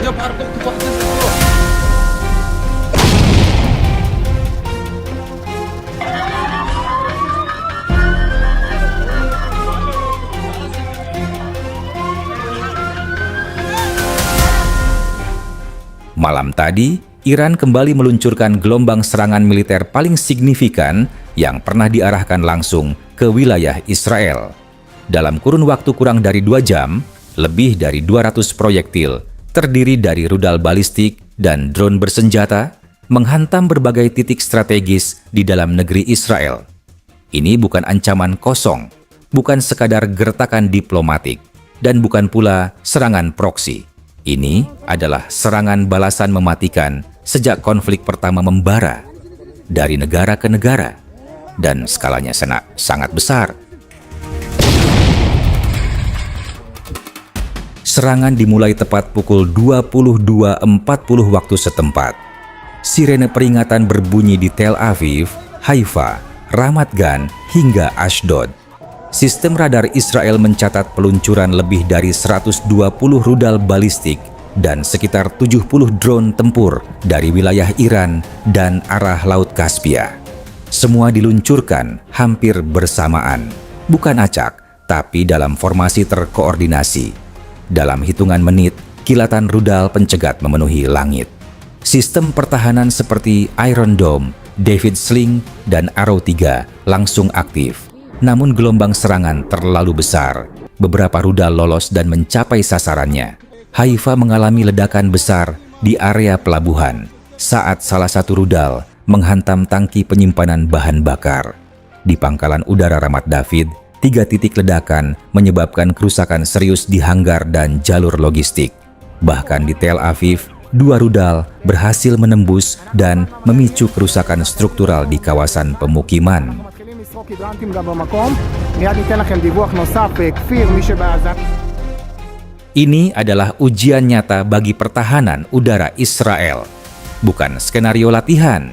Malam tadi, Iran kembali meluncurkan gelombang serangan militer paling signifikan yang pernah diarahkan langsung ke wilayah Israel. Dalam kurun waktu kurang dari 2 jam, lebih dari 200 proyektil terdiri dari rudal balistik dan drone bersenjata menghantam berbagai titik strategis di dalam negeri Israel. Ini bukan ancaman kosong, bukan sekadar gertakan diplomatik, dan bukan pula serangan proksi. Ini adalah serangan balasan mematikan sejak konflik pertama membara dari negara ke negara, dan skalanya sangat besar. Serangan dimulai tepat pukul 22.40 waktu setempat. Sirene peringatan berbunyi di Tel Aviv, Haifa, Ramat Gan, hingga Ashdod. Sistem radar Israel mencatat peluncuran lebih dari 120 rudal balistik dan sekitar 70 drone tempur dari wilayah Iran dan arah Laut Kaspia. Semua diluncurkan hampir bersamaan, bukan acak, tapi dalam formasi terkoordinasi. Dalam hitungan menit, kilatan rudal pencegat memenuhi langit. Sistem pertahanan seperti Iron Dome, David Sling, dan Arrow 3 langsung aktif. Namun gelombang serangan terlalu besar. Beberapa rudal lolos dan mencapai sasarannya. Haifa mengalami ledakan besar di area pelabuhan saat salah satu rudal menghantam tangki penyimpanan bahan bakar. Di pangkalan udara Ramat David, 3 titik ledakan menyebabkan kerusakan serius di hanggar dan jalur logistik. Bahkan di Tel Aviv, 2 rudal berhasil menembus dan memicu kerusakan struktural di kawasan pemukiman. Ini adalah ujian nyata bagi pertahanan udara Israel. Bukan skenario latihan,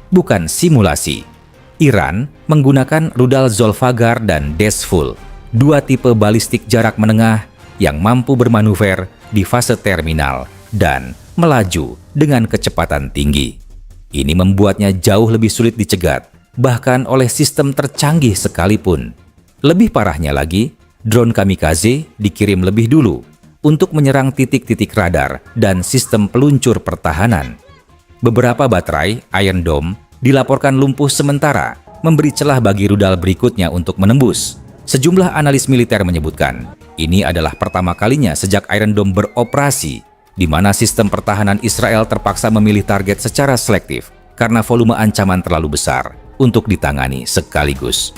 bukan simulasi. Iran menggunakan rudal Zolfagar dan Desful, 2 tipe balistik jarak menengah yang mampu bermanuver di fase terminal dan melaju dengan kecepatan tinggi. Ini membuatnya jauh lebih sulit dicegat, bahkan oleh sistem tercanggih sekalipun. Lebih parahnya lagi, drone kamikaze dikirim lebih dulu untuk menyerang titik-titik radar dan sistem peluncur pertahanan. Beberapa baterai Iron Dome dilaporkan lumpuh sementara, memberi celah bagi rudal berikutnya untuk menembus. Sejumlah analis militer menyebutkan, ini adalah pertama kalinya sejak Iron Dome beroperasi, di mana sistem pertahanan Israel terpaksa memilih target secara selektif karena volume ancaman terlalu besar untuk ditangani sekaligus.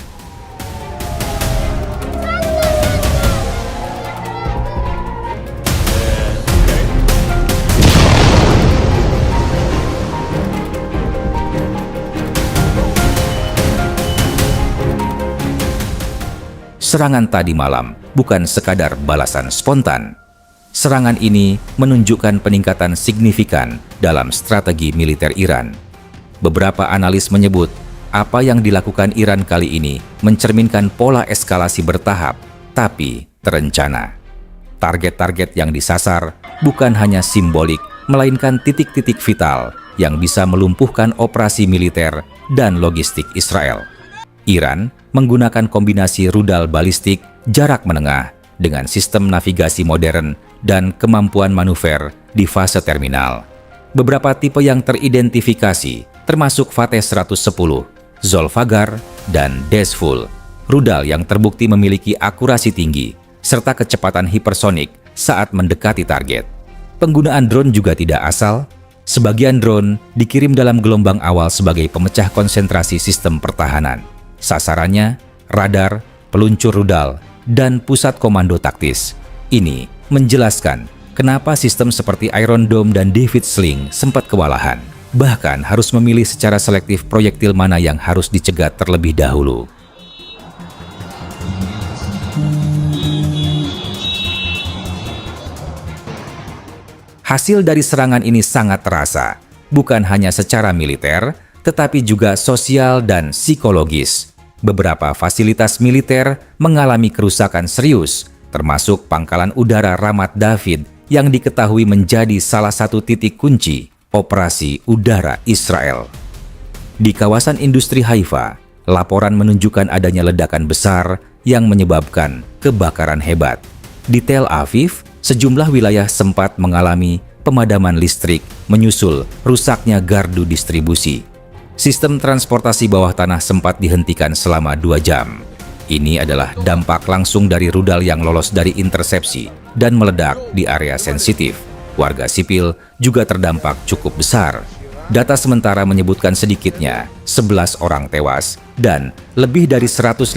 Serangan tadi malam bukan sekadar balasan spontan. Serangan ini menunjukkan peningkatan signifikan dalam strategi militer Iran. Beberapa analis menyebut apa yang dilakukan Iran kali ini mencerminkan pola eskalasi bertahap, tapi terencana. Target-target yang disasar bukan hanya simbolik, melainkan titik-titik vital yang bisa melumpuhkan operasi militer dan logistik Israel. Iran menggunakan kombinasi rudal balistik jarak menengah dengan sistem navigasi modern dan kemampuan manuver di fase terminal. Beberapa tipe yang teridentifikasi termasuk Fateh 110, Zolfagar, dan Desful, rudal yang terbukti memiliki akurasi tinggi serta kecepatan hipersonik saat mendekati target. Penggunaan drone juga tidak asal. Sebagian drone dikirim dalam gelombang awal sebagai pemecah konsentrasi sistem pertahanan. Sasarannya, radar, peluncur rudal, dan pusat komando taktis. Ini menjelaskan kenapa sistem seperti Iron Dome dan David Sling sempat kewalahan. Bahkan harus memilih secara selektif proyektil mana yang harus dicegat terlebih dahulu. Hasil dari serangan ini sangat terasa, bukan hanya secara militer, tetapi juga sosial dan psikologis. Beberapa fasilitas militer mengalami kerusakan serius, termasuk pangkalan udara Ramat David yang diketahui menjadi salah satu titik kunci operasi udara Israel. Di kawasan industri Haifa, laporan menunjukkan adanya ledakan besar yang menyebabkan kebakaran hebat. Di Tel Aviv, sejumlah wilayah sempat mengalami pemadaman listrik menyusul rusaknya gardu distribusi. Sistem transportasi bawah tanah sempat dihentikan selama 2 jam. Ini adalah dampak langsung dari rudal yang lolos dari intersepsi dan meledak di area sensitif. Warga sipil juga terdampak cukup besar. Data sementara menyebutkan sedikitnya 11 orang tewas dan lebih dari 150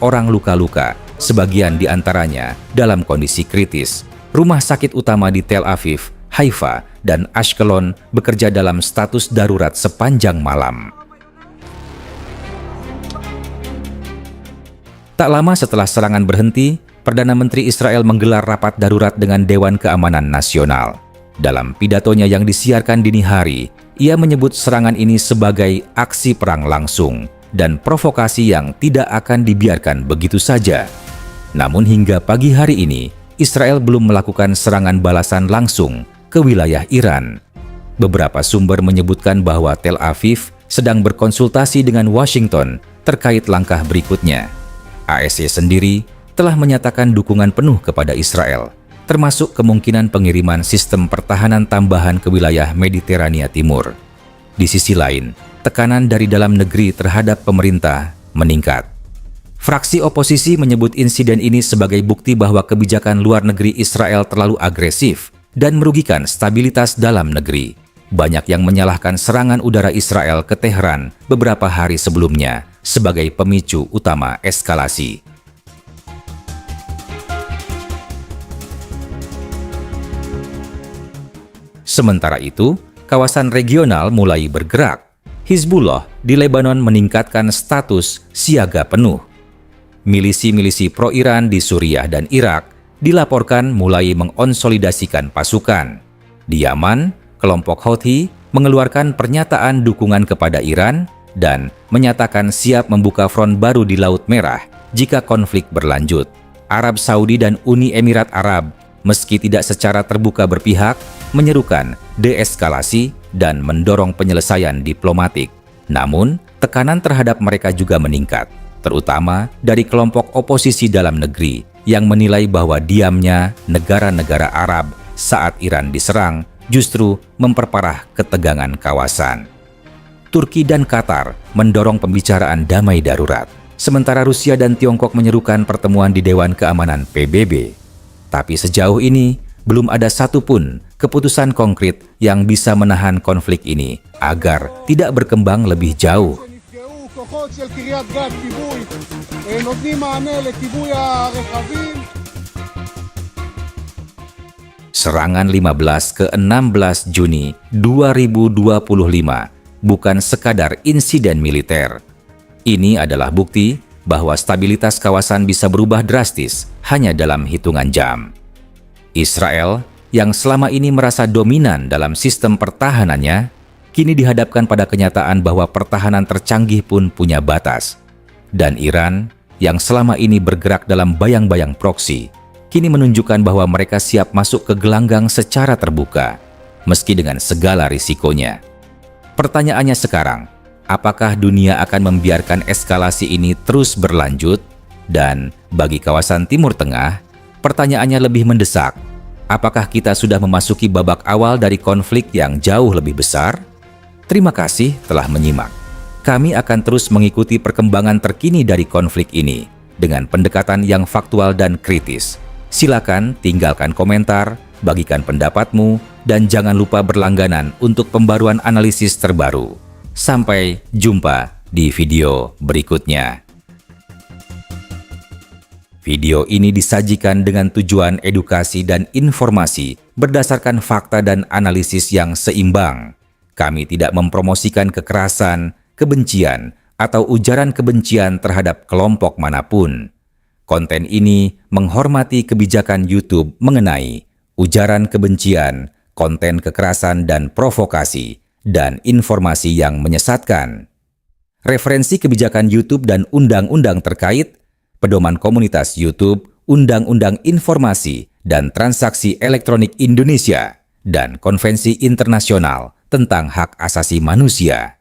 orang luka-luka, sebagian diantaranya dalam kondisi kritis. Rumah sakit utama di Tel Aviv, Haifa, dan Ashkelon bekerja dalam status darurat sepanjang malam. Tak lama setelah serangan berhenti, Perdana Menteri Israel menggelar rapat darurat dengan Dewan Keamanan Nasional. Dalam pidatonya yang disiarkan dini hari, ia menyebut serangan ini sebagai aksi perang langsung dan provokasi yang tidak akan dibiarkan begitu saja. Namun hingga pagi hari ini, Israel belum melakukan serangan balasan langsung ke wilayah Iran. Beberapa sumber menyebutkan bahwa Tel Aviv sedang berkonsultasi dengan Washington terkait langkah berikutnya. ASY sendiri telah menyatakan dukungan penuh kepada Israel, termasuk kemungkinan pengiriman sistem pertahanan tambahan ke wilayah Mediterania Timur. Di sisi lain, tekanan dari dalam negeri terhadap pemerintah meningkat. Fraksi oposisi menyebut insiden ini sebagai bukti bahwa kebijakan luar negeri Israel terlalu agresif dan merugikan stabilitas dalam negeri. Banyak yang menyalahkan serangan udara Israel ke Teheran beberapa hari sebelumnya sebagai pemicu utama eskalasi. Sementara itu, kawasan regional mulai bergerak. Hizbullah di Lebanon meningkatkan status siaga penuh. Milisi-milisi pro-Iran di Suriah dan Irak dilaporkan mulai mengonsolidasikan pasukan. Di Yaman, kelompok Houthi mengeluarkan pernyataan dukungan kepada Iran dan menyatakan siap membuka front baru di Laut Merah jika konflik berlanjut. Arab Saudi dan Uni Emirat Arab, meski tidak secara terbuka berpihak, menyerukan deeskalasi dan mendorong penyelesaian diplomatik. Namun, tekanan terhadap mereka juga meningkat, terutama dari kelompok oposisi dalam negeri yang menilai bahwa diamnya negara-negara Arab saat Iran diserang justru memperparah ketegangan kawasan. Turki dan Qatar mendorong pembicaraan damai darurat, sementara Rusia dan Tiongkok menyerukan pertemuan di Dewan Keamanan PBB. Tapi sejauh ini, belum ada satupun keputusan konkret yang bisa menahan konflik ini agar tidak berkembang lebih jauh. Serangan 15 ke 16 Juni 2025 bukan sekadar insiden militer. Ini adalah bukti bahwa stabilitas kawasan bisa berubah drastis hanya dalam hitungan jam. Israel, yang selama ini merasa dominan dalam sistem pertahanannya, kini dihadapkan pada kenyataan bahwa pertahanan tercanggih pun punya batas. Dan Iran, yang selama ini bergerak dalam bayang-bayang proksi, kini menunjukkan bahwa mereka siap masuk ke gelanggang secara terbuka, meski dengan segala risikonya. Pertanyaannya sekarang, apakah dunia akan membiarkan eskalasi ini terus berlanjut? Dan bagi kawasan Timur Tengah, pertanyaannya lebih mendesak. Apakah kita sudah memasuki babak awal dari konflik yang jauh lebih besar? Terima kasih telah menyimak. Kami akan terus mengikuti perkembangan terkini dari konflik ini dengan pendekatan yang faktual dan kritis. Silakan tinggalkan komentar, bagikan pendapatmu, dan jangan lupa berlangganan untuk pembaruan analisis terbaru. Sampai jumpa di video berikutnya. Video ini disajikan dengan tujuan edukasi dan informasi berdasarkan fakta dan analisis yang seimbang. Kami tidak mempromosikan kekerasan, kebencian, atau ujaran kebencian terhadap kelompok manapun. Konten ini menghormati kebijakan YouTube mengenai ujaran kebencian, konten kekerasan dan provokasi, dan informasi yang menyesatkan. Referensi kebijakan YouTube dan undang-undang terkait, pedoman komunitas YouTube, undang-undang informasi, dan Transaksi Elektronik Indonesia dan Konvensi Internasional tentang Hak Asasi Manusia.